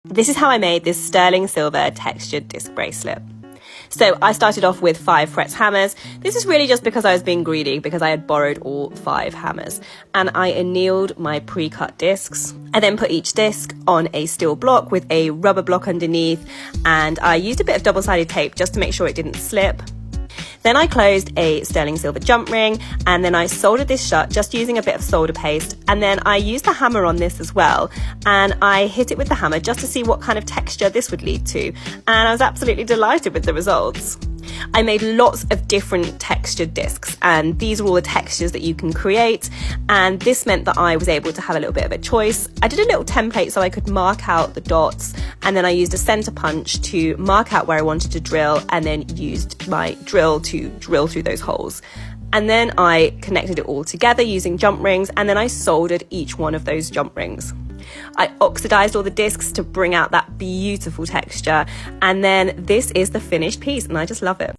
This is how I made this sterling silver textured disc bracelet. So I started off with 5 frets hammers. This is really just because I was being greedy, because I had borrowed all 5 hammers. And I annealed my pre-cut discs. I then put each disc on a steel block with a rubber block underneath, and I used a bit of double-sided tape just to make sure it didn't slip. Then I closed a sterling silver jump ring, and then I soldered this shut just using a bit of solder paste, and then I used the hammer on this as well, and I hit it with the hammer just to see what kind of texture this would lead to, and I was absolutely delighted with the results. I made lots of different textured discs, and these are all the textures that you can create, and this meant that I was able to have a little bit of a choice. I did a little template so I could mark out the dots, and then I used a center punch to mark out where I wanted to drill, and then used my drill to drill through those holes. And then I connected it all together using jump rings, and then I soldered each one of those jump rings. I oxidized all the discs to bring out that beautiful texture, and then this is the finished piece, and I just love it.